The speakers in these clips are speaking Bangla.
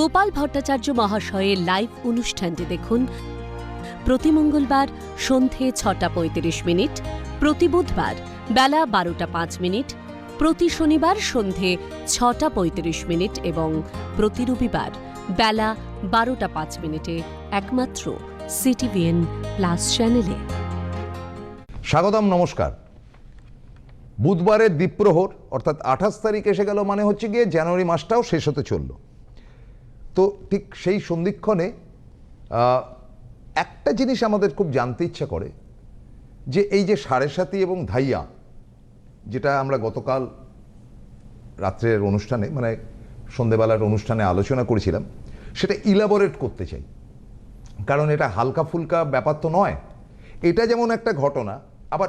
গোপাল ভট্টাচার্য মহাশয়ের লাইভ অনুষ্ঠানটি দেখুন প্রতি মঙ্গলবার সন্ধে 6:35, প্রতি বুধবার বেলা 12:05, প্রতি শনিবার সন্ধে 6:35 এবং প্রতি রবিবার বেলা 12:05 একমাত্র সিটিভিএন প্লাস চ্যানেলে। স্বাগতম, নমস্কার। বুধবারের দ্বীপ্রহর অর্থাৎ 28 তারিখ এসে গেল, মানে হচ্ছে গিয়ে জানুয়ারি মাসটাও শেষ হতে চলল। তো ঠিক সেই সন্ধিক্ষণে একটা জিনিস আমাদের খুব জানতে ইচ্ছা করে যে এই যে সাড়ে সাতি এবং ধাইয়া, যেটা আমরা গতকাল রাত্রের অনুষ্ঠানে মানে সন্ধেবেলার অনুষ্ঠানে আলোচনা করেছিলাম, সেটা ইলাবোরেট করতে চাই, কারণ এটা হালকা ফুলকা ব্যাপার তো নয়। এটা যেমন একটা ঘটনা, আবার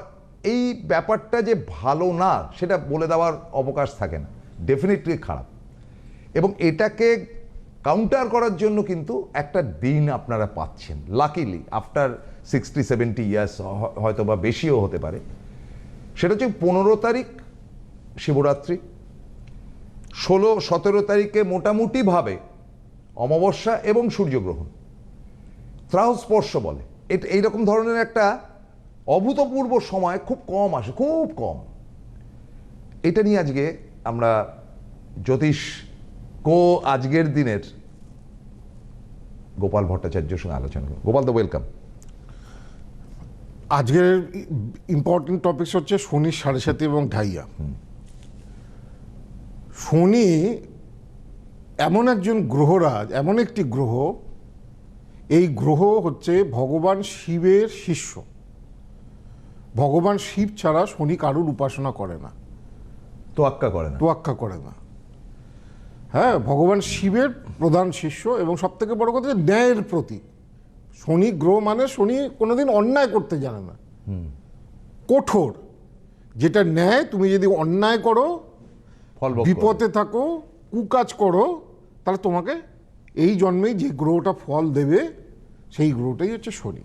এই ব্যাপারটা যে ভালো না সেটা বলে দেওয়ার অবকাশ থাকে না, ডেফিনেটলি খারাপ। এবং এটাকে কাউন্টার করার জন্য কিন্তু একটা দিন আপনারা পাচ্ছেন, লাকিলি আফটার 60-70 ইয়ার্স, হয়তো বা বেশিও হতে পারে। সেটা হচ্ছে 15 তারিখ শিবরাত্রি, 16-17 তারিখে মোটামুটিভাবে অমাবস্যা এবং সূর্যগ্রহণ, ত্রাহস্পর্শ বলে। এটা এইরকম ধরনের একটা অভূতপূর্ব সময় খুব কম আসে, খুব কম। এটা নিয়ে আজকে আমরা জ্যোতিষ আজকের দিনের গোপাল ভট্টাচার্যের সঙ্গে আলোচনা করব। গোপাল, তো ওয়েলকাম। আজকের ইম্পর্টেন্ট টপিকস হচ্ছে শনি সাড়ে সাতি এবং ঢাইয়া। শনি এমন একজন গ্রহরাজ, এমন একটি গ্রহ, এই গ্রহ হচ্ছে ভগবান শিবের শিষ্য। ভগবান শিব ছাড়া শনি কারুর উপাসনা করে না, তোয়াক্কা করে না। হ্যাঁ, ভগবান শিবের প্রধান শিষ্য এবং সব থেকে বড় কথা ন্যায়ের প্রতীক। শনি গ্রহ মানে শনি কোনোদিন অন্যায় করতে জানে না, কঠোর। যেটা ন্যায়, তুমি যদি অন্যায় করো, বিপদে থাকো, কুকাজ করো, তাহলে তোমাকে এই জন্মেই যে গ্রহটা ফল দেবে সেই গ্রহটাই হচ্ছে শনি।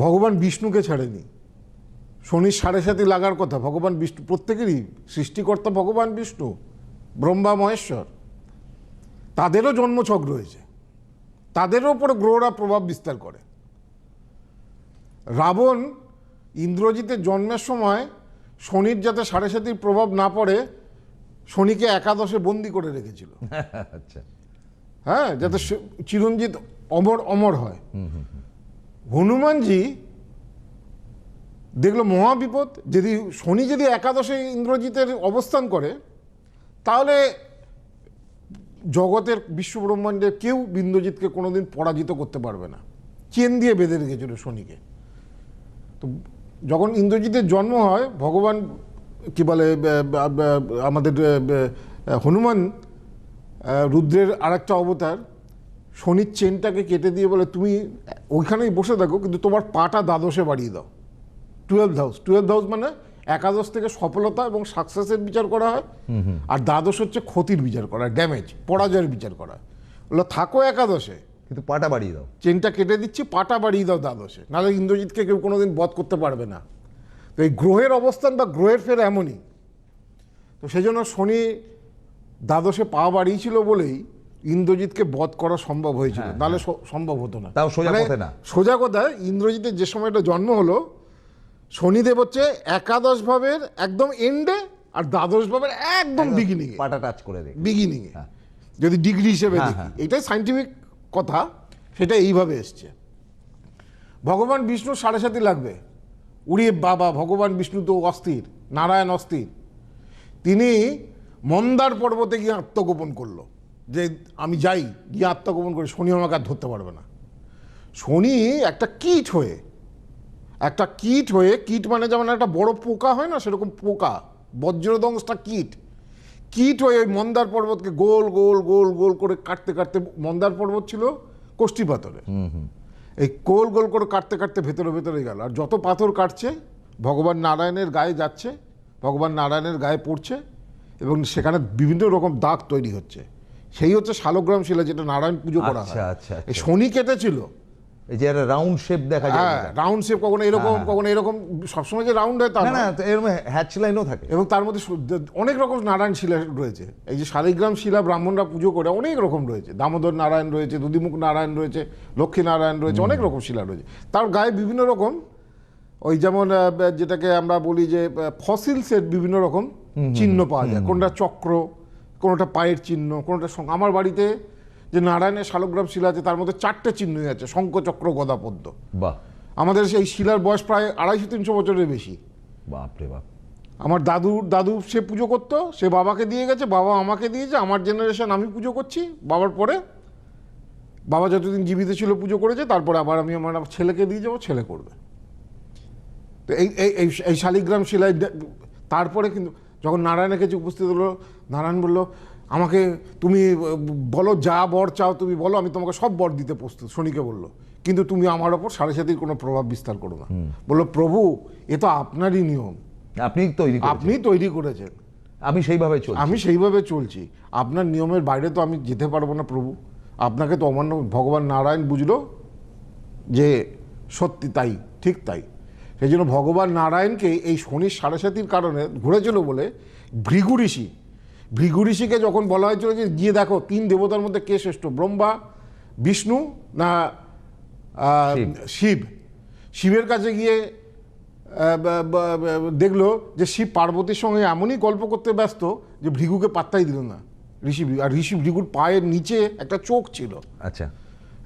ভগবান বিষ্ণুকে ছাড়েনি। শনির সাড়ে সাতি লাগার কথা ভগবান বিষ্ণু, প্রত্যেকেরই সৃষ্টিকর্তা ভগবান বিষ্ণু, ব্রহ্মা মহেশ্বর, তাদেরও জন্মছক রয়েছে, তাদেরও উপরে গ্রহরা প্রভাব বিস্তার করে। রাবণ ইন্দ্রজিতের জন্মের সময় শনির যাতে সাড়ে সাতির প্রভাব না পড়ে শনিকে একাদশে বন্দি করে রেখেছিল। আচ্ছা, হ্যাঁ, যাতে চিরঞ্জিত অমর হয়। হনুমানজি দেখলো মহাবিপদ, শনি যদি একাদশে ইন্দ্রজিতের অবস্থান করে তাহলে জগতের বিশ্বব্রহ্মাণ্ডে কেউ ইন্দ্রজিৎকে কোনোদিন পরাজিত করতে পারবে না। চেন দিয়ে বেঁধে রেখেছিল শনিকে। তো যখন ইন্দ্রজিতের জন্ম হয়, ভগবান কি বলে আমাদের হনুমান, রুদ্রের আরেকটা অবতার, শনির চেনটাকে কেটে দিয়ে বলে তুমি ওইখানেই বসে থাকো, কিন্তু তোমার পাটা দ্বাদশে বাড়িয়ে দাও। 12th হাউস মানে একাদশ থেকে সফলতা এবং সাকসেসের বিচার করা হয়, আর দ্বাদশ হচ্ছে ক্ষতির বিচার করা, ড্যামেজ, পরাজয়ের বিচার করা। বললো থাকো একাদশে, কিন্তু পাটা বাড়িয়ে দাও। চেনটা কেটে দিচ্ছি, পাটা বাড়িয়ে দাও দ্বাদশে, নাহলে ইন্দ্রজিৎকে কেউ কোনোদিন বধ করতে পারবে না। তো এই গ্রহের অবস্থান বা গ্রহের ফের এমনই। তো সেই জন্য শনি দ্বাদশে পা বাড়িয়েছিল বলেই ইন্দ্রজিৎকে বধ করা সম্ভব হয়েছিল, নাহলে সম্ভব হতো না। তাও সোজা কথা না, সোজা কথা, ইন্দ্রজিতের যে সময়টা জন্ম হলো, শনিদেব হচ্ছে একাদশ ভাবের একদম এন্ডে আর দ্বাদশ ভাবের একদম বিগিনিং, পাটা টাচ করে দেয় বিগিনিং এ, যদি ডিগ্রি হিসেবে দেখি। এটাই সাইন্টিফিক কথা, সেটা এইভাবে এসছে। ভগবান বিষ্ণু সাড়ে সাতি লাগবে, উড়িয়ে বাবা, ভগবান বিষ্ণু তো অস্থির, নারায়ণ অস্থির। তিনি মন্দার পর্বতে গিয়ে আত্মগোপন করলো যে আমি যাই, গিয়ে আত্মগোপন করে শনি আমাকে আর ধরতে পারবে না। শনি একটা কীট হয়ে, কীট মানে যেমন একটা বড় পোকা হয় না, সেরকম পোকা, বজ্রদংশটা কীট হয়ে ওই মন্দার পর্বতকে গোল গোল গোল গোল করে কাটতে কাটতে, মন্দার পর্বত ছিল কোষ্ঠী পাথরে, এই গোল গোল করে কাটতে কাটতে ভেতরে গেল। আর যত পাথর কাটছে ভগবান নারায়ণের গায়ে যাচ্ছে, ভগবান নারায়ণের গায়ে পড়ছে এবং সেখানে বিভিন্ন রকম দাগ তৈরি হচ্ছে। সেই হচ্ছে শালগ্রাম শিলা, যেটা নারায়ণ পুজো করা হয়। শনি কেটেছিল, এই যে একটা রাউন্ড শেপ দেখা যায় হ্যাঁ, যেটা। রাউন্ড শেপ, কখনো এরকম কখনো এরকম, সবসময় যে রাউন্ড হয় তা না না। না, তো এরকম হ্যাচ লাইনও থাকে। এবং তার মধ্যে অনেক রকম নারায়ণ শিলা রয়েছে। এই যে শালিগ্রাম শিলা ব্রাহ্মণরা পুজো করে অনেক রকম রয়েছে, দামোদর নারায়ণ রয়েছে, দুদিমুখ নারায়ণ রয়েছে, লক্ষ্মী নারায়ণ রয়েছে, অনেক রকম শিলা রয়েছে। তার গায়ে বিভিন্ন রকম, ওই যেমন যেটাকে আমরা বলি যে ফসিলসের বিভিন্ন রকম চিহ্ন পাওয়া যায়, কোনটা চক্র, কোনোটা পায়ের চিহ্ন, কোনোটা আমার বাড়িতে যে নারায়ণের শালগ্রাম শিলা আছে তার মধ্যে 4টে চিহ্নই আছে, শঙ্খ, চক্র, গদা, পদ্ম। বাহ, আমাদের সেই শিলার বয়স প্রায় 250-300 বছরের বেশি। বাপরে বাপ। আমার দাদু সে পুজো করতো, সে বাবাকে দিয়ে গেছে, বাবা আমাকে দিয়েছে, আমার জেনারেশন আমি পুজো করছি, বাবার পরে বাবা যতদিন জীবিত ছিল পুজো করেছে, তারপরে আবার আমি আমার ছেলেকে দিয়ে যাবো, ছেলে করবে। তো এই শালিগ্রাম শিলায় তারপরে কিন্তু যখন নারায়ণের কাছে উপস্থিত হলো, নারায়ণ বলল, আমাকে তুমি বলো যা বর চাও তুমি বলো, আমি তোমাকে সব বর দিতে প্রস্তুত। শনিকে বলল, কিন্তু তুমি আমার ওপর সাড়ে সাতির কোনো প্রভাব বিস্তার করো না। বললো, প্রভু এ তো আপনারই নিয়ম, আপনি আপনি তৈরি করেছেন, আমি সেইভাবে চলছি। আমি সেইভাবে চলছি, আপনার নিয়মের বাইরে তো আমি যেতে পারবো না প্রভু। আপনাকে তো অমান্য। ভগবান নারায়ণ বুঝলো যে সত্যি তাই, ঠিক তাই। সেই জন্য ভগবান নারায়ণকে এই শনির সাড়ে সাতির কারণে ঘুরেছিল বলে ভৃগু ঋষিকে যখন বলা হয়েছিল যে গিয়ে দেখো 3 দেবতার মধ্যে কে শ্রেষ্ঠ, ব্রহ্মা, বিষ্ণু না শিবের কাছে গিয়ে দেখলো যে শিব পার্বতীর সঙ্গে এমনই গল্প করতে ব্যস্ত যে ভৃগুকে পাত্তাই দিল না ঋষি ভৃগুর পায়ের নিচে একটা চোখ ছিল। আচ্ছা,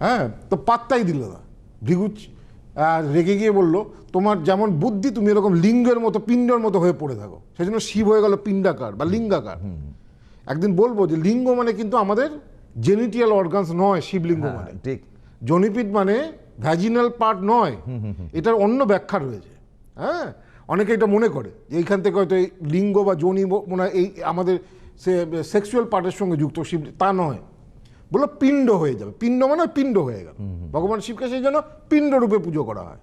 হ্যাঁ, তো পাত্তাই দিল না। ভৃগু রেগে গিয়ে বলল, তোমার যেমন বুদ্ধি তুমি এরকম লিঙ্গের মতো, পিণ্ডের মতো হয়ে পড়ে থাকো। সেই জন্য শিব হয়ে গেল পিণ্ডাকার বা লিঙ্গাকার। একদিন বলবো যে লিঙ্গ মানে কিন্তু আমাদের জেনিটিয়াল অর্গানস নয়, শিবলিঙ্গ মানে ঠিক। জনিপিড মানে ভ্যাজিনাল পার্ট নয়, এটার অন্য ব্যাখ্যা রয়েছে। হ্যাঁ, অনেকে এটা মনে করে যে এইখান থেকে হয়তো এই লিঙ্গ বা যোনি মনে হয় এই আমাদের সেক্সুয়াল পার্টের সঙ্গে যুক্ত, শিব তা নয়। বললো পিণ্ড হয়ে যাবে, পিণ্ড মানে পিণ্ড হয়ে গেল। ভগবান শিবকে সেই জন্য পিণ্ড রূপে পুজো করা হয়,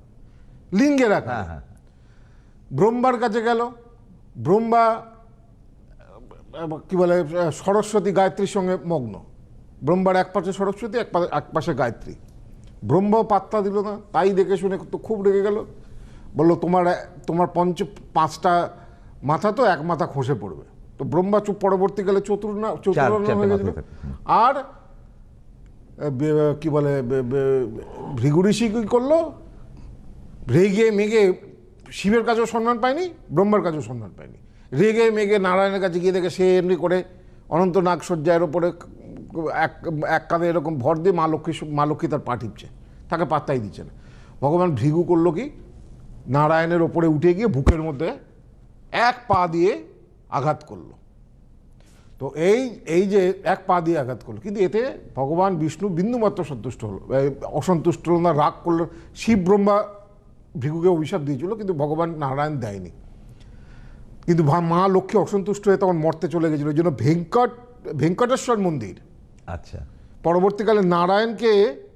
লিঙ্গের আকারে। ব্রহ্মার কাছে গেল, ব্রহ্মা কি বলে সরস্বতী গায়ত্রীর সঙ্গে মগ্ন। ব্রহ্মার এক পাশে সরস্বতী, এক পাশে গায়ত্রী। ব্রহ্মাও পাত্তা দিল না, তাই দেখে শুনে তো খুব রেগে গেল। বললো, তোমার 5টা মাথা তো এক মাথা খসে পড়বে। তো ব্রহ্মা পরবর্তীকালে চতুর্ণ হয়ে গেছিল। আর কি বলে ভৃগু ঋষি কি করলো, রেগে মেগে শিবের কাছেও সম্মান পায়নি, ব্রহ্মার কাছেও সম্মান পায়নি। রেগে মেগে নারায়ণের কাছে গিয়ে দেখে সে এমনি করে অনন্ত নাগ সজ্জায়ের ওপরে এক কাঁধে এরকম ভর দিয়ে মা লক্ষ্মী তার পা টিপছে, তাকে পাত্তাই দিচ্ছে না। ভগবান ভৃগু করলো কি, নারায়ণের ওপরে উঠে গিয়ে বুকের মধ্যে এক পা দিয়ে আঘাত করলো। তো এই যে এক পা দিয়ে আঘাত করলো, কিন্তু এতে ভগবান বিষ্ণু বিন্দুমাত্র অসন্তুষ্ট হলো না, রাগ করলো। শিব ব্রহ্মা ভৃগুকে অভিশাপ দিয়েছিল, কিন্তু ভগবান নারায়ণ দেয়নি। কিন্তু মা লক্ষ্মী অসন্তুষ্ট হয়ে তখন মর্তে চলে গেছিল। ওই জন্য ভেঙ্কটেশ্বর মন্দির, আচ্ছা, পরবর্তীকালে নারায়ণকে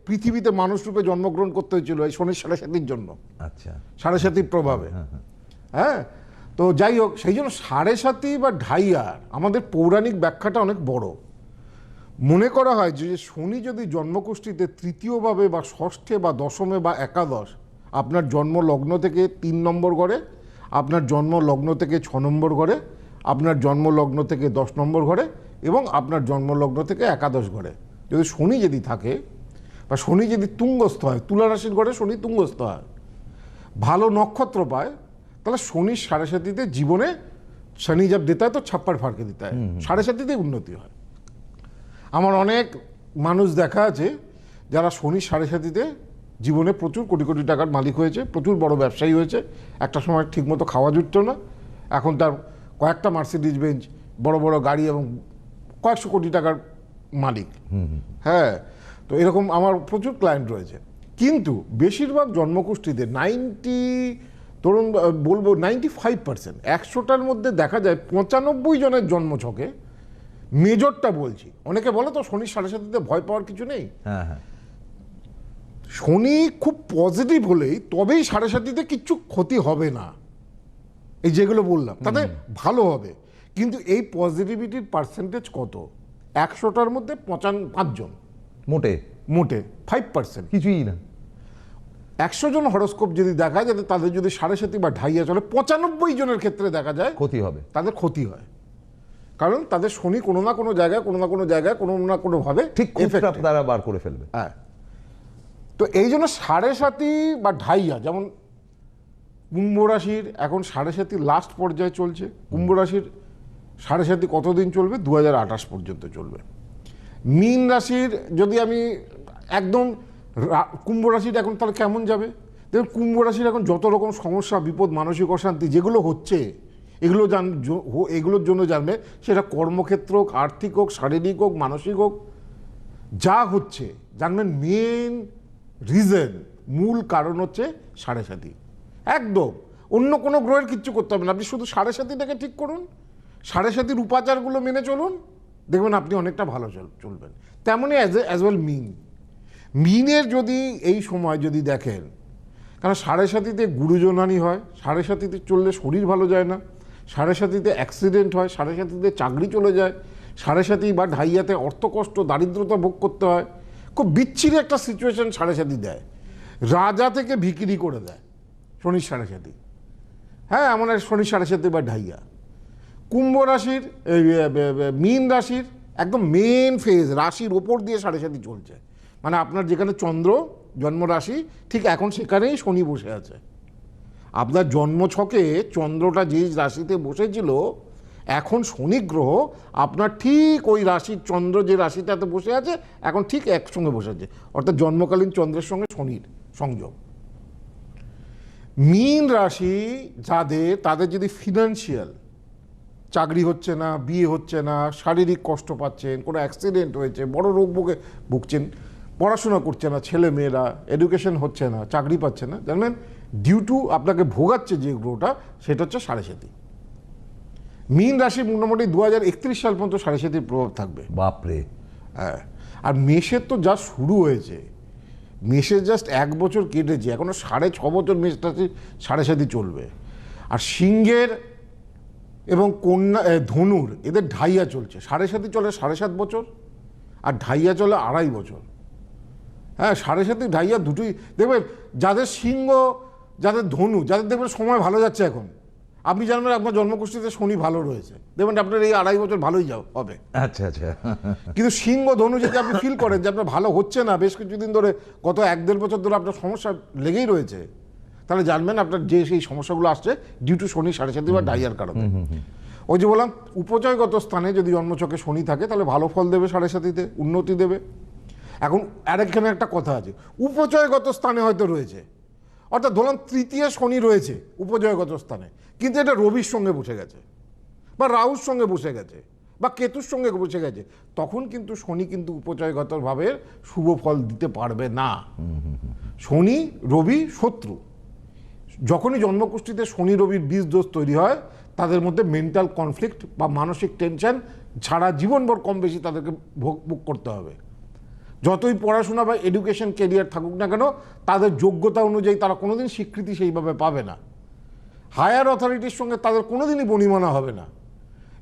পৃথিবীতে মানুষ রূপে জন্মগ্রহণ করতে হয়েছিল এই শনির সাড়ে সাতির জন্য। আচ্ছা, সাড়ে সাতির প্রভাবে। হ্যাঁ, তো যাই হোক, সেই জন্য সাড়ে সাতি বা ঢাইয়ার আমাদের পৌরাণিক ব্যাখ্যাটা অনেক বড়। মনে করা হয় যে শনি যদি জন্মকুষ্ঠিতে তৃতীয়ভাবে বা ষষ্ঠে বা দশমে বা একাদশ, আপনার জন্ম লগ্ন থেকে 3 নম্বর ঘরে, আপনার জন্ম লগ্ন থেকে 6 নম্বর ঘরে, আপনার জন্ম লগ্ন থেকে 10 নম্বর ঘরে এবং আপনার জন্ম লগ্ন থেকে একাদশ ঘরে যদি শনি যদি থাকে, বা শনি যদি তুঙ্গস্থ হয়, তুলা রাশির ঘরে শনি তুঙ্গস্থ হয়, ভালো নক্ষত্র পায়, তাহলে শনির সাড়ে সাতিতে জীবনে শনি জব দিতে হয় তো ছাপ্পার ফাড়কে দিতে হয়, সাড়ে সাতিতেই উন্নতি হয়। আমার অনেক মানুষ দেখা আছে যারা শনির সাড়ে সাতিতে জীবনে প্রচুর কোটি কোটি টাকার মালিক হয়েছে, প্রচুর বড় ব্যবসায়ী হয়েছে। একটা সময় ঠিকমতো খাওয়া জুটতো না, এখন তার কয়েকটা মার্সিডিজ বেঞ্চ, বড় বড় গাড়ি এবং কয়েকশো কোটি টাকার মালিক। হ্যাঁ, তো এরকম আমার প্রচুর ক্লায়েন্ট রয়েছে। কিন্তু বেশিরভাগ জন্মকুষ্ঠিতে 95%, 100টার মধ্যে দেখা যায় 95 জনের জন্মছকে, মেজরটা বলছি, অনেকে বলে তো শনির সাড়ে সাতিতে ভয় পাওয়ার কিছু নেই। হ্যাঁ হ্যাঁ, শনি খুব পজিটিভ হলেই তবেই সাড়ে সাতিতে কিচ্ছু ক্ষতি হবে না, এই যেগুলো বললাম তাতে ভালো হবে। কিন্তু এই পজিটিভিটির পার্সেন্টেজ কত? 100টার মধ্যে 5 জন, মোটে মোটে 5%, কিছুই না। 100 জন হরোস্কোপ যদি দেখায়, যাতে তাদের যদি সাড়ে সাথী বা ঢাইয়া চলে, 95 জনের ক্ষেত্রে দেখা যায় ক্ষতি হবে, তাদের ক্ষতি হয়। কারণ তাদের শনি কোনো না কোনো জায়গায় কোনো না কোনোভাবে ঠিক খুঁতটা তারা বার করে ফেলবে। হ্যাঁ, তো এই জন্য সাড়ে সাথী বা ঢাইয়া, যেমন কুম্ভ রাশির এখন সাড়ে সাথী লাস্ট পর্যায়ে চলছে। কুম্ভ রাশির সাড়ে সাথী কতদিন চলবে? 2028 পর্যন্ত চলবে। মীন রাশির যদি আমি একদম কুম্ভ রাশির এখন তাহলে কেমন যাবে? দেখুন, কুম্ভ রাশির এখন যত রকম সমস্যা, বিপদ, মানসিক অশান্তি যেগুলো হচ্ছে, এগুলোর জন্য জানবে, সেটা কর্মক্ষেত্র হোক, আর্থিক হোক, শারীরিক হোক, মানসিক হোক, যা হচ্ছে জানবেন মেন রিজন, মূল কারণ হচ্ছে সাড়ে সাথী। একদম অন্য কোনো গ্রহের কিচ্ছু করতে হবে না, আপনি শুধু সাড়ে সাথীটাকে ঠিক করুন, সাড়ে সাথীর উপাচারগুলো মেনে চলুন, দেখবেন আপনি অনেকটা ভালো চলবেন। তেমনই অ্যাজ ওয়েল মিনের যদি এই সময় যদি দেখেন, কারণ সাড়ে সাথীতে গুরুজনহানি হয়, সাড়ে সাথীতে চললে শরীর ভালো যায় না, সাড়ে সাথীতে অ্যাক্সিডেন্ট হয়, সাড়ে সাথীতে চাকরি চলে যায়, সাড়ে সাথী বা ঢাইয়াতে অর্থকষ্ট, দারিদ্রতা ভোগ করতে হয়। খুব বিচ্ছিরি একটা সিচুয়েশন সাড়ে সাথী দেয়, রাজা থেকে ভিকিরি করে দেয় শনির সাড়ে সাথী। হ্যাঁ, এমন এক শনির সাড়ে সাথী বা ঢাইয়া। কুম্ভ রাশির মীন রাশির একদম মেন ফেজ, রাশির ওপর দিয়ে সাড়ে সাথী চলছে, মানে আপনার যেখানে চন্দ্র জন্ম রাশি, ঠিক এখন সেখানেই শনি বসে আছে। আপনার জন্মছকে চন্দ্রটা যে রাশিতে বসেছিল, এখন শনি গ্রহ আপনার ঠিক ওই রাশির, চন্দ্র যে রাশিটাতে বসে আছে এখন ঠিক একসঙ্গে বসে আছে, অর্থাৎ জন্মকালীন চন্দ্রের সঙ্গে শনির সংযোগ। মীন রাশি তাদের যদি ফিনান্সিয়াল, চাকরি হচ্ছে না, বিয়ে হচ্ছে না, শারীরিক কষ্ট পাচ্ছেন, কোনো অ্যাক্সিডেন্ট হয়েছে, বড় রোগ ভুগছেন, পড়াশোনা করছে না ছেলে মেয়েরা, এডুকেশন হচ্ছে না, চাকরি পাচ্ছে না, জানবেন ডিউ টু আপনাকে ভোগাচ্ছে যে গ্রহটা, সেটা হচ্ছে সাড়ে সাথী। মীন রাশি মোটামুটি 2031 সাল পর্যন্ত সাড়ে সাথীর প্রভাব থাকবে। বাপরে। হ্যাঁ, আর মেষের তো যা শুরু হয়েছে, মেষের জাস্ট 1 বছর কেটেছে, এখনো 6.5 বছর মেষ রাশি সাড়ে সাথী চলবে। আর সিংহের এবং কন্যা, ধনুর, এদের ঢাইয়া চলছে। সাড়ে সাথী চলে 7.5 বছর, আর ঢাইয়া চলে 2.5 বছর। হ্যাঁ, সাড়ে সাথী ঢাইয়া দুটোই দেখবেন। যাদের সিংহ, যাদের ধনু, যাদের দেখবেন সময় ভালো যাচ্ছে এখন, আপনি জানবেন আপনার জন্মকুষ্ঠিতে শনি ভালো রয়েছে, দেখবেন আপনার এই 2.5 বছর ভালোই হবে। আচ্ছা আচ্ছা। কিন্তু সিংহ ধনু যদি আপনি ফিল করেন যে আপনার ভালো হচ্ছে না, বেশ কিছুদিন ধরে, গত 1-1.5 বছর ধরে আপনার সমস্যা লেগেই রয়েছে, তাহলে জানবেন আপনার যে সেই সমস্যাগুলো আসছে ডিউ টু শনি সাড়ে সাথী বা ঢাইয়ার কারণে। ওই যে বললাম, উপচয়গত স্থানে যদি জন্মছকে শনি থাকে তাহলে ভালো ফল দেবে, সাড়ে সাথীতে উন্নতি দেবে। এখন আরেকখানে একটা কথা আছে, উপচয়গত স্থানে হয়তো রয়েছে, অর্থাৎ ধরলাম তৃতীয় শনি রয়েছে উপচয়গত স্থানে, কিন্তু এটা রবির সঙ্গে বসে গেছে, বা রাহুর সঙ্গে বসে গেছে, বা কেতুর সঙ্গে বসে গেছে, তখন কিন্তু শনি কিন্তু উপচয়গতভাবে শুভ ফল দিতে পারবে না। শনি রবি শত্রু। যখনই জন্মকুষ্ঠিতে শনি রবির বীজ দোষ তৈরি হয়, তাদের মধ্যে মেন্টাল কনফ্লিক্ট বা মানসিক টেনশন সারা জীবনভর কম বেশি তাদেরকে ভোগ করতে হবে। যতই পড়াশোনা বা এডুকেশন কেরিয়ার থাকুক না কেন, তাদের যোগ্যতা অনুযায়ী তারা কোনোদিন স্বীকৃতি সেইভাবে পাবে না। হায়ার অথরিটির সঙ্গে তাদের কোনোদিনই বনিমানা হবে না।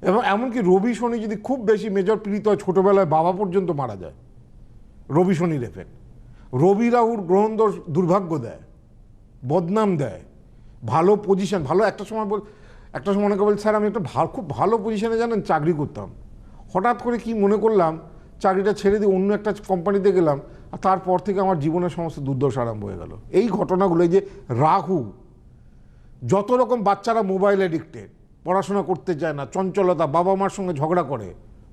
এবং এমনকি রবি শনি যদি খুব বেশি মেজর পীড়িত হয়, ছোটোবেলায় বাবা পর্যন্ত মারা যায়, রবি শনির এফেক্ট। রবি রাহুর গ্রহণ দোষ দুর্ভাগ্য দেয়, বদনাম দেয়, ভালো পজিশন, ভালো একটা সময় অনেকে বলছে, স্যার আমি একটা খুব ভালো পজিশনে জানেন চাকরি করতাম, হঠাৎ করে কি মনে করলাম চাকরিটা ছেড়ে দিয়ে অন্য একটা কোম্পানিতে গেলাম, আর তারপর থেকে আমার জীবনের সমস্ত দুর্দশা আরম্ভ হয়ে গেল। এই ঘটনাগুলো, এই যে রাহু, যত রকম বাচ্চারা মোবাইল এডিক্টেড, পড়াশোনা করতে চায় না, চঞ্চলতা, বাবা মার সঙ্গে ঝগড়া করে,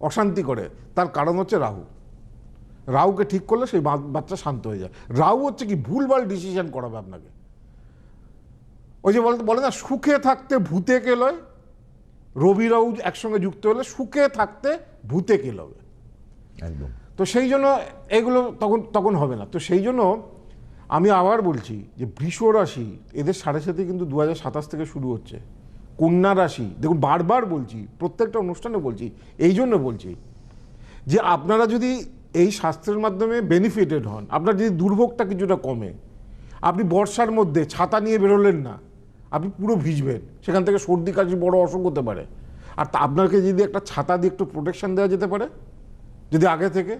অশান্তি করে, তার কারণ হচ্ছে রাহু। রাহুকে ঠিক করলে সেই বাচ্চা শান্ত হয়ে যায়। রাহু হচ্ছে কি, ভুলভাল ডিসিশন করাবে আপনাকে। ওই যে বলে না, সুখে থাকতে ভূতে কেলয়, রবি রাহু একসঙ্গে যুক্ত হলে সুখে থাকতে ভূতে কেলবে একদম। তো সেই জন্য এগুলো তখন হবে না। তো সেই জন্য আমি আবার বলছি যে বৃষ রাশি, এদের সাড়ে সাথে কিন্তু 2027 থেকে শুরু হচ্ছে। কন্যা রাশি, দেখুন বারবার বলছি, প্রত্যেকটা অনুষ্ঠানে বলছি, এই জন্য বলছি যে আপনারা যদি এই শাস্ত্রের মাধ্যমে বেনিফিটেড হন, আপনার যদি দুর্ভোগটা কিছুটা কমে, আপনি বর্ষার মধ্যে ছাতা নিয়ে বেরোলেন না, আপনি পুরো ভিজবেন, সেখান থেকে সর্দি কাশি বড় অসুখ হতে পারে। আর আপনাকে যদি একটা ছাতা দিয়ে একটু প্রোটেকশন দেওয়া যেতে পারে যদি আগে থেকে,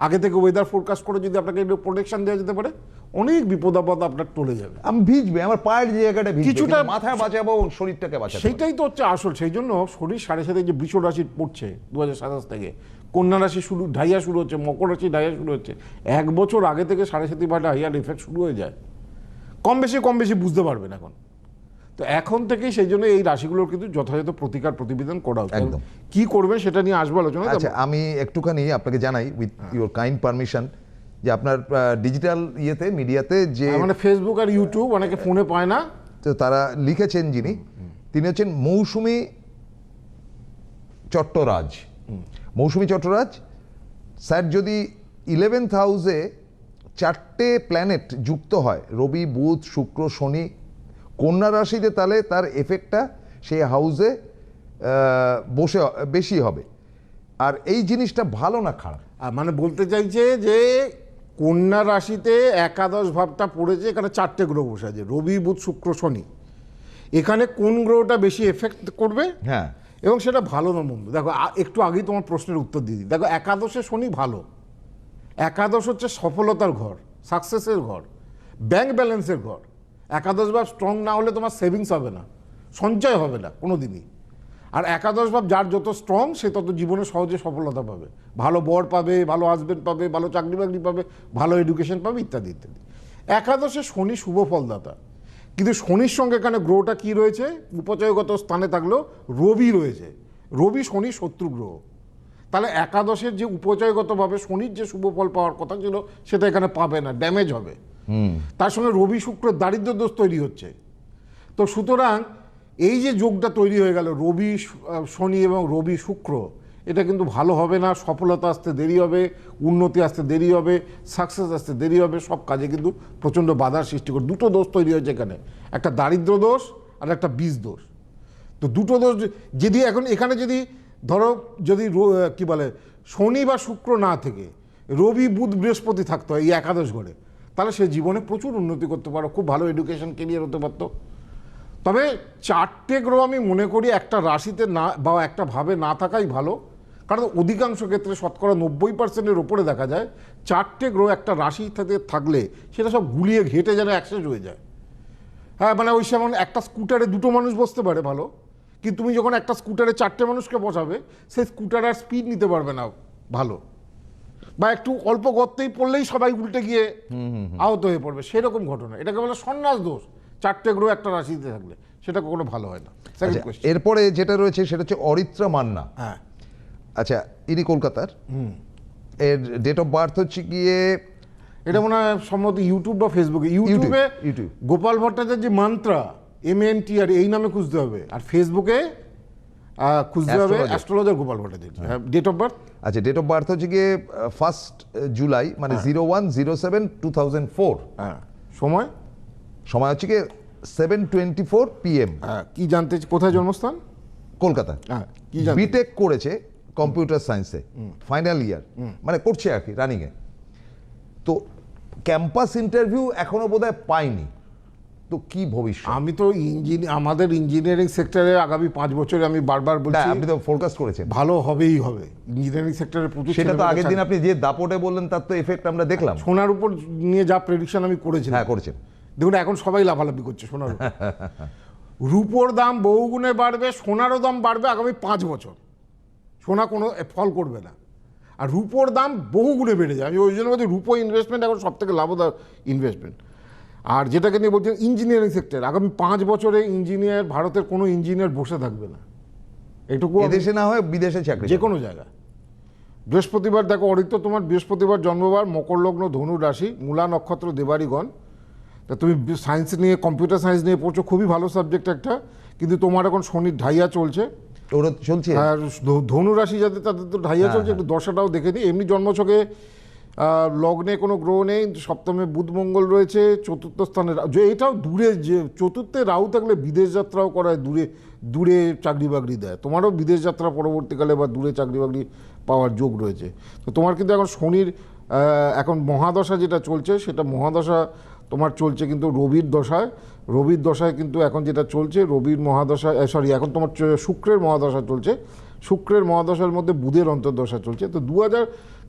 আগে থেকে ওয়েদার ফোরকাস্ট করে যদি আপনাকে প্রোটেকশন দেওয়া যেতে পারে, অনেক বিপদ আপদ আপনার টলে যাবে। আমি ভিজবে, আমার পায়ের জায়গাটা ভিজবে, কিছুটা কিছুটা মাথা বাঁচাবো, শরীরটাকে বাঁচাবো। সেইটাই তো হচ্ছে আসল। সেই জন্য শনির 7.5 যে বৃষ রাশি পড়ছে 2027 থেকে, কন্যা রাশি শুরু ঢাইয়া শুরু হচ্ছে, মকর রাশি ঢাইয়া শুরু হচ্ছে, 1 বছর আগে থেকে 7.5 বা ঢাইয়ার এফেক্ট শুরু হয়ে যায়। কম বেশি বুঝতে পারবেন এখন। তো এখন থেকেই সেই জন্য এই রাশিগুলোর কিন্তু যথাযথ প্রতিকার প্রতিবেদন করা উচিত। একদম। কি করবেন সেটা নিয়ে আসবো আলোচনা। আচ্ছা, আমি একটুখানি আপনাকে জানাই উইথ ইউর কাইন্ড পারমিশন, যে আপনার ডিজিটাল ইয়েতে, মিডিয়াতে যে মানে ফেসবুক আর ইউটিউব অনেকে ফোনে পায় না, তো তারা লিখেছেন, তিনি হচ্ছেন মৌসুমী চট্টরাজ। মৌসুমী চট্টরাজ স্যার, যদি 11th হাউসে 4টে প্ল্যানেট যুক্ত হয়, রবি, বুধ, শুক্র, শনি, কন্যা রাশিতে, তাহলে তার এফেক্টটা সেই হাউসে বসে বেশি হবে। আর এই জিনিসটা ভালো না খারাপ? মানে বলতে চাইছে যে কন্যা রাশিতে একাদশ ভাবটা পড়েছে, এখানে 4টে গ্রহ বসে আছে, রবি, বুধ, শুক্র, শনি। এখানে কোন গ্রহটা বেশি এফেক্ট করবে, হ্যাঁ, এবং সেটা ভালো না মন্দ। দেখো, একটু আগেই তোমার প্রশ্নের উত্তর দিয়ে দিই। দেখো, একাদশে শনি ভালো। একাদশ হচ্ছে সফলতার ঘর, সাকসেসের ঘর, ব্যাংক ব্যালেন্সের ঘর। একাদশ ভাব স্ট্রং না হলে তোমার সেভিংস হবে না, সঞ্চয় হবে না কোনো দিনই। আর একাদশ ভাব যার যত স্ট্রং, সে তত জীবনে সহজে সফলতা পাবে, ভালো বর পাবে, ভালো হাজবেন্ড পাবে, ভালো চাকরি বাকরি পাবে, ভালো এডুকেশন পাবে, ইত্যাদি ইত্যাদি। একাদশে শনি শুভ ফলদাতা, কিন্তু শনির সঙ্গে এখানে গ্রহটা কি রয়েছে, উপচয়গত স্থানে থাকলেও রবি রয়েছে। রবি শনি শত্রু গ্রহ। তাহলে একাদশের যে উপচয়গতভাবে শনির যে শুভ ফল পাওয়ার কথা ছিল, সেটা এখানে পাবে না, ড্যামেজ হবে। তার সঙ্গে রবি শুক্রের দারিদ্র্য দোষ তৈরি হচ্ছে। তো সুতরাং এই যে যোগটা তৈরি হয়ে গেল, রবি শনি এবং রবি শুক্র, এটা কিন্তু ভালো হবে না। সফলতা আসতে দেরি হবে, উন্নতি আসতে দেরি হবে, সাকসেস আসতে দেরি হবে, সব কাজে কিন্তু প্রচণ্ড বাধার সৃষ্টি করে। দুটো দোষ তৈরি হয়েছে এখানে, একটা দারিদ্র দোষ আর একটা বীজ দোষ। তো দুটো দোষ যদি এখন এখানে যদি ধরো, যদি কি বলে শনি বা শুক্র না থেকে রবি, বুধ, বৃহস্পতি থাকতো এই একাদশ ঘরে, তাহলে সে জীবনে প্রচুর উন্নতি করতে পারো, খুব ভালো এডুকেশন ক্যারিয়ার হতে পারতো। তবে 4টে গ্রহ আমি মনে করি একটা রাশিতে না বা একটা ভাবে না থাকাই ভালো, কারণ অধিকাংশ ক্ষেত্রে শতকরা 90%-এর ওপরে দেখা যায় 4টে গ্রহ একটা রাশিতে থাকলে সেটা সব গুলিয়ে ঘেটে যেন অ্যাক্সেস হয়ে যায়। হ্যাঁ, মানে ওই যেমন একটা স্কুটারে 2টো মানুষ বসতে পারে ভালো, কিন্তু তুমি যখন একটা স্কুটারে 4টে মানুষকে বসাবে, সেই স্কুটার আর স্পিড নিতে পারবে না ভালো, বা একটু অল্প গর্তেই পড়লেই সবাই উল্টে গিয়ে আহত হয়ে পড়বে, সেরকম ঘটনা। এটাকে বলে সন্ন্যাস দোষ, 4টে গ্রহ একটা রাশিতে থাকলে, সেটা কখনো ভালো হয় না। এরপরে যেটা রয়েছে সেটা হচ্ছে অরিত্রা মান্না। হ্যাঁ, আচ্ছা, ইনি কলকাতার। এর ডেট অফ বার্থ হচ্ছে গিয়ে, এটা মনে হয় সম্ভবত ইউটিউব বা ফেসবুকে। ইউটিউবে গোপাল ভট্টাচার্য মান্ত্রা MNTR এই নামে খুঁজতে হবে, আর ফেসবুকে খুঁজতে হবে astrologer Gopal Bhattacharya. Date of birth, আচ্ছা, ডেট অফ বার্থ হচ্ছে গিয়ে 1 জুলাই, মানে 01/07/2004। হ্যাঁ, সময় হচ্ছে গিয়ে 7:24 PM। কি জানতে, কোথায় জন্মস্থান? কলকাতা। হ্যাঁ, কি জানতে? বিটেক করেছে কম্পিউটার সায়েন্সে, ফাইনাল ইয়ার, মানে করছে আর কি, রানিংয়ে। তো ক্যাম্পাস ইন্টারভিউ এখনো বোধহয় পাইনি, তো কি ভবিষ্যৎ? আমি তো আমাদের ইঞ্জিনিয়ারিং সেক্টরে আগামী 5 বছরে আমি বারবার বলছি, আপনি তো ফোরকাস্ট করেছেন ভালো হবেই হবে ইঞ্জিনিয়ারিং সেক্টরে প্রচুর। সেটা তো আগের দিন আপনি যে দাপটে বললেন তার তো এফেক্ট আমরা দেখলাম। সোনার উপর নিয়ে যা প্রেডিকশন আমি করেছিলাম, হ্যাঁ করেছেন, দেখুন এখন সবাই লাভালাভি করছে সোনার উপর। রূপোর দাম বহুগুণে বাড়বে, সোনারও দাম বাড়বে আগামী 5 বছর। সোনা কোনো ফল করবে না, আর রূপোর দাম বহুগুণে বেড়ে যায়। আমি ওই জন্য বলছি রূপো ইনভেস্টমেন্ট এখন সব থেকে লাভদায়ক ইনভেস্টমেন্ট। আর যেটাকে নিয়ে বলছেন ইঞ্জিনিয়ারিং সেক্টর, আগামী 5 বছরে ইঞ্জিনিয়ার, ভারতের কোনো ইঞ্জিনিয়ার বসে থাকবে না। এটুকু দেশে না হয় বিদেশে চাকরি, যে কোনো জায়গায়। বৃহস্পতিবার দেখো, অরিত্র তোমার বৃহস্পতিবার জন্মবার, মকর লগ্ন, ধনু রাশি, মূলা নক্ষত্র, দেবাড়িগণ। তা তুমি সায়েন্স নিয়ে, কম্পিউটার সায়েন্স নিয়ে পড়ছো, খুবই ভালো সাবজেক্ট একটা, কিন্তু তোমার এখন শনির ঢাইয়া চলছে। ওরা চলছে, আর ধনু রাশি যাদের, তাদের তো ঢাইয়া চলছে। একটু দশাটাও দেখে নিই। এমনি জন্মছকে লগ্নে কোনো গ্রহ নেই, সপ্তমে বুধ মঙ্গল রয়েছে, চতুর্থ স্থানে এটাও দূরে, যে চতুর্থে রাহু থাকলে বিদেশ যাত্রাও করায়, দূরে চাকরি বাকরি দেয়। তোমারও বিদেশ যাত্রা পরবর্তীকালে বা দূরে চাকরি বাকরি পাওয়ার যোগ রয়েছে। তো তোমার কিন্তু এখন শনির এখন মহাদশা যেটা চলছে, সেটা মহাদশা তোমার চলছে কিন্তু রবির দশায়। রবির দশায় কিন্তু এখন যেটা চলছে, রবির মহাদশা, এখন তোমার শুক্রের মহাদশা চলছে। শুক্রের মহাদশার মধ্যে বুধের অন্তর্দশা চলছে। তো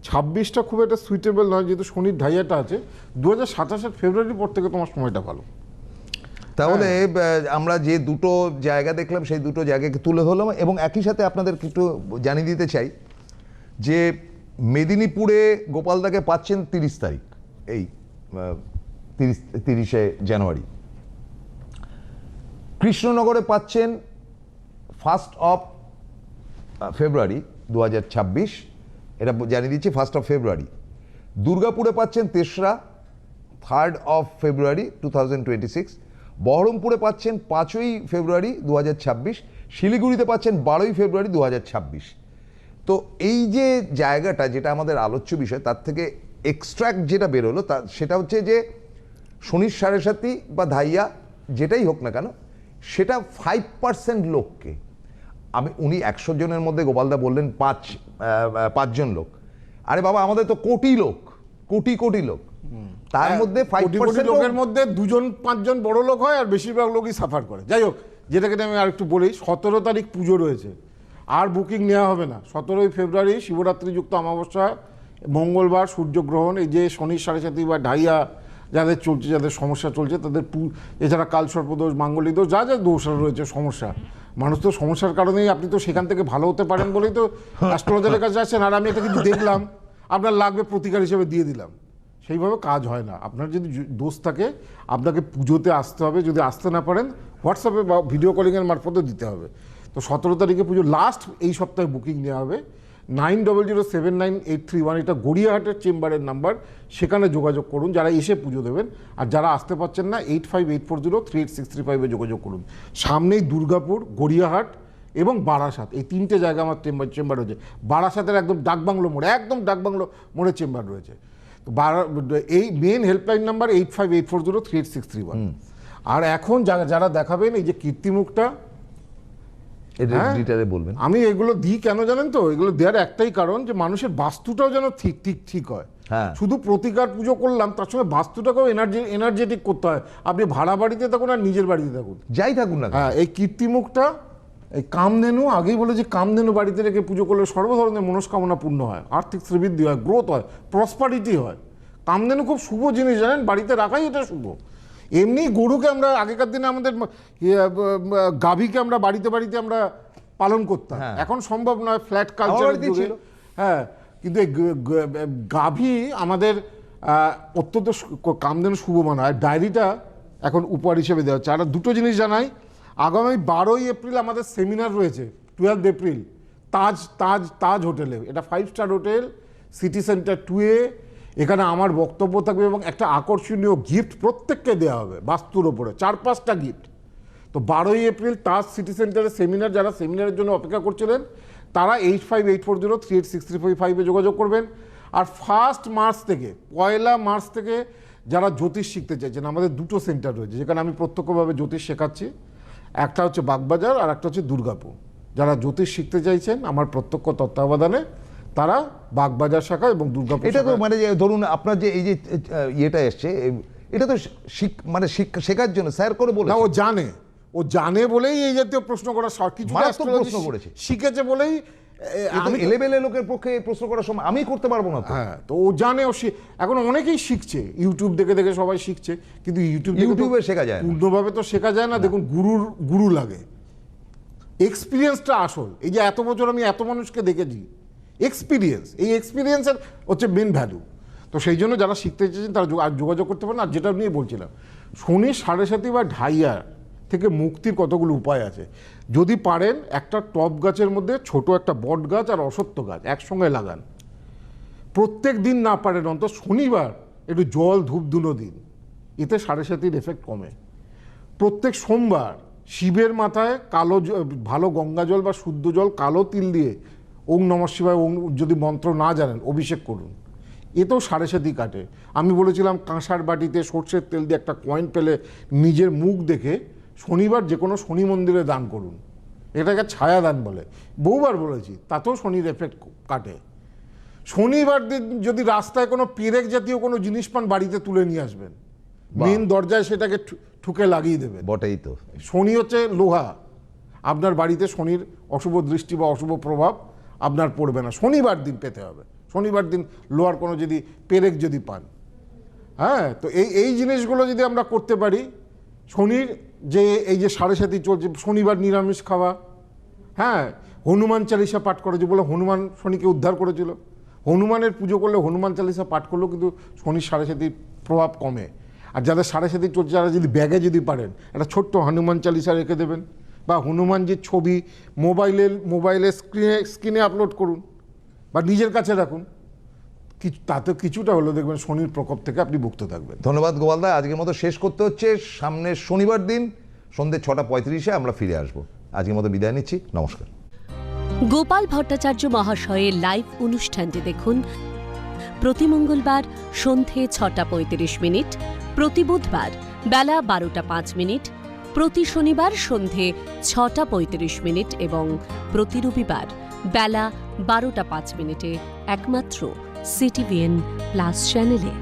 26টা খুব একটা সুইটেবল নয়, যেহেতু শনির ঢাইয়াটা আছে। 2027 ফেব্রুয়ারির পর থেকে তোমার সময়টা ভালো। তাহলে আমরা যে দুটো জায়গা দেখলাম সেই দুটো জায়গাকে তুলে ধরলাম, এবং একই সাথে আপনাদেরকে একটু জানিয়ে দিতে চাই যে মেদিনীপুরে গোপালদাকে পাচ্ছেন 30 তারিখ, এই 30শে জানুয়ারি। কৃষ্ণনগরে পাচ্ছেন 1 ফেব্রুয়ারি 2026, এটা জানিয়ে দিচ্ছি 1 ফেব্রুয়ারি। দুর্গাপুরে পাচ্ছেন 3 ফেব্রুয়ারি 2026। বহরমপুরে পাচ্ছেন 5 ফেব্রুয়ারি 2026। শিলিগুড়িতে পাচ্ছেন 12 ফেব্রুয়ারি 2026। তো এই যে জায়গাটা, যেটা আমাদের আলোচ্য বিষয়, তার থেকে এক্সট্রাক্ট যেটা বেরোলো সেটা হচ্ছে যে শনির সাড়ে সাতি বা ধাইয়া যেটাই হোক না কেন, সেটা 5% লোককে, উনি 100 জনের মধ্যে গোপালদা বললেন 5 জন লোক। আরে বাবা, আমাদের তো কোটি লোক, কোটি লোক, তার মধ্যে 5% লোকের মধ্যে 2-5 জন বড় লোক হয়, আর বেশিরভাগ লোকই সাফার করে। যাই হোক, যেটাকে আমি আর একটু বলি, 17 তারিখ পুজো রয়েছে, আর বুকিং নেওয়া হবে না। 17 ফেব্রুয়ারি শিবরাত্রিযুক্ত অমাবস্যা, মঙ্গলবার সূর্যগ্রহণ, এই যে শনির সাড়ে সাতি বা ঢাইয়া যাদের চলছে, যাদের সমস্যা চলছে তাদের, এছাড়া কালসর্পদোষ, মাঙ্গলিক দোষ, যা যা দোষ রয়েছে, সমস্যা, মানুষ তো সমস্যার কারণেই, আপনি তো সেখান থেকে ভালো হতে পারেন বলেই তো অ্যাস্ট্রোলজারের কাছে আসছেন। আর আমি এটা কিছু দেখলাম, আপনার লাগবে প্রতিকার হিসেবে দিয়ে দিলাম, সেইভাবে কাজ হয় না। আপনার যদি দোষ থাকে, আপনাকে পুজোতে আসতে হবে, যদি আসতে না পারেন হোয়াটসঅ্যাপে বা ভিডিও কলিংয়ের মারফতে দিতে হবে। তো 17 তারিখে পুজো, লাস্ট এই সপ্তাহে বুকিং নেওয়া হবে। 90079831, এটা গড়িয়াহাটের চেম্বারের নাম্বার, সেখানে যোগাযোগ করুন যারা এসে পুজো দেবেন। আর যারা আসতে পারছেন না, 8584038635-এ যোগাযোগ করুন। সামনেই দুর্গাপুর, গড়িয়াহাট এবং বারাসাত, এই 3টে জায়গা আমার চেম্বার রয়েছে। বারাসাতের একদম ডাকবাংলো মোড়ে, একদম ডাকবাংলো মোড়ে চেম্বার রয়েছে। তো এই মেন হেল্পলাইন নাম্বার 8584038631। আর এখন যারা দেখাবেন, এই যে কীর্তিমুখটা, বলবেন, আমি এগুলো দিই কেন জানেন তো? এগুলো দেওয়ার একটাই কারণ, যে মানুষের বাস্তুটাও যেন ঠিক হয়। শুধু প্রতিকার পুজো করলাম, তার সঙ্গে বাস্তুটাকেও এনার্জেটিক করতে হয়। আপনি ভাড়া বাড়িতে থাকুন আর নিজের বাড়িতে থাকুন, যাই থাকুন না, হ্যাঁ, এই কীর্তিমুখটা, এই কামধেনু, আগেই বলে যে কামধেনু বাড়িতে রেখে পুজো করলে সর্ব ধরনের মনস্কামনা পূর্ণ হয়, আর্থিক শ্রীবৃদ্ধি হয়, গ্রোথ হয়, প্রসপারিটি হয়। কামধেনু খুব শুভ জিনিস, জানেন, বাড়িতে রাখাই এটা শুভ। এমনি গরুকে আমরা আগেকার দিনে আমাদের গাভীকে আমরা বাড়িতে আমরা পালন করতাম, এখন সম্ভব নয়, ফ্ল্যাট কালচার যুগে। হ্যাঁ, কিন্তু এই গাভী আমাদের অত্যন্ত কামধেনু শুভ মানা হয়। ডায়েরিটা এখন উপহার হিসেবে দেওয়া হচ্ছে। আর দুটো জিনিস জানাই, আগামী 12 এপ্রিল আমাদের সেমিনার রয়েছে, 12 এপ্রিল তাজ হোটেলে, এটা 5 star hotel, city centre 2A। এখানে আমার বক্তব্য থাকবে এবং একটা আকর্ষণীয় গিফট প্রত্যেককে দেওয়া হবে বাস্তুর ওপরে, 4-5টা গিফট। তো 12 এপ্রিল তাজ সিটি সেন্টারের সেমিনার, যারা সেমিনারের জন্য অপেক্ষা করছিলেন তারা 8584038635-এ যোগাযোগ করবেন। আর 1 মার্চ থেকে, 1 মার্চ থেকে যারা জ্যোতিষ শিখতে চাইছেন, আমাদের দুটো সেন্টার রয়েছে যেখানে আমি প্রত্যক্ষভাবে জ্যোতিষ শেখাচ্ছি। একটা হচ্ছে বাগবাজার, আর একটা হচ্ছে দুর্গাপুর। যারা জ্যোতিষ শিখতে চাইছেন আমার প্রত্যক্ষ তত্ত্বাবধানে, তারা বাগবাজার শাখা এবং দুর্গাপুর। এটা তো মানে ধরুন আপনার যে এই যে ইয়েটা এসছে, এটা তো মানে শেখার জন্য স্যার করে বলে, ও জানে বলেই এই জাতীয় প্রশ্ন করা, কিছু প্রশ্ন করেছে, শিখেছে বলেই। আমি এলেবেলে লোকের পক্ষে প্রশ্ন করার সময় আমি করতে পারবো না। হ্যাঁ, তো ও জানে, এখন অনেকেই শিখছে, ইউটিউব দেখে সবাই শিখছে, কিন্তু ইউটিউবে শেখা যায় পূর্ণভাবে তো শেখা যায় না। দেখুন, গুরু লাগে, এক্সপিরিয়েন্সটা আসল। এই যে এত বছর আমি এত মানুষকে দেখেছি, এক্সপিরিয়েন্স, এই এক্সপিরিয়েন্সের হচ্ছে মেন ভ্যালু। তো সেই জন্য যারা শিখতে চাইছেন তারা যোগাযোগ করতে পারেন। আর যেটা নিয়ে বলছিলাম, শনি সাড়ে সাতি বা ঢাইয়া থেকে মুক্তির কতগুলো উপায় আছে। যদি পারেন, একটা টব গাছের মধ্যে ছোট একটা বট গাছ আর অশ্বত্থ গাছ একসঙ্গে লাগান। প্রত্যেক দিন না পারেন, অন্তত শনিবার একটু জল ধূপ ধুনো দিন, এতে সাড়ে সাতির এফেক্ট কমে। প্রত্যেক সোমবার শিবের মাথায় ভালো গঙ্গা জল বা শুদ্ধ জল কালো তিল দিয়ে ওম নমঃ শিবায়, ওম, যদি মন্ত্র না জানেন, অভিষেক করুন, এতেও সাড়ে সাতি কাটে। আমি বলেছিলাম কাঁসার বাটিতে সর্ষের তেল দিয়ে একটা কয়েন পেলে নিজের মুখ দেখে শনিবার যে কোনো শনি মন্দিরে দান করুন, এটাকে ছায়া দান বলে, বহুবার বলেছি, তাতেও শনির এফেক্ট কাটে। শনিবার দিন যদি রাস্তায় কোনো পেরেক জাতীয় কোনো জিনিস পান, বাড়িতে তুলে নিয়ে আসবেন, মেন দরজায় সেটাকে ঠুকে লাগিয়ে দেবেন। বটেই তো, শনি হচ্ছে লোহা, আপনার বাড়িতে শনির অশুভ দৃষ্টি বা অশুভ প্রভাব আপনার পড়বে না। শনিবার দিন পেতে হবে, শনিবার দিন লোহার কোনো যদি পেরেক যদি পান, হ্যাঁ, তো এই জিনিসগুলো যদি আমরা করতে পারি, শনির যে এই যে 7.5 চলছে, শনিবার নিরামিষ খাওয়া, হ্যাঁ, হনুমান চালিসা পাঠ করে, যে বলে হনুমান শনিকে উদ্ধার করেছিল, হনুমানের পুজো করলে, হনুমান চালিসা পাঠ করলেও কিন্তু শনির 7.5 প্রভাব কমে। আর যাদের 7.5 চলছে, যারা যদি ব্যাগে যদি পারেন একটা ছোট্ট হনুমান চালিসা রেখে দেবেন, বা হনুমানজির ছবি মোবাইলের স্ক্রিনে আপলোড করুন বা নিজের কাছে রাখুন, তাতে কিছুটা হলেও দেখবেন শনির প্রকোপ থেকে আপনি মুক্ত থাকবেন। ধন্যবাদ গোপালদা। আজকের মতো শেষ করতে হচ্ছে। সামনের শনিবার দিন সন্ধ্যে 6:35 আমরা ফিরে আসব। আজকের মতো বিদায় নিচ্ছি, নমস্কার। গোপাল ভট্টাচার্য মহাশয়ের লাইভ অনুষ্ঠানটি দেখুন প্রতি মঙ্গলবার সন্ধে 6:35, প্রতি বুধবার বেলা 12:05, প্রতি শনিবার সন্ধে 6:35 এবং প্রতি রবিবার বেলা 12:05 একমাত্র CTVN+ চ্যানেলে।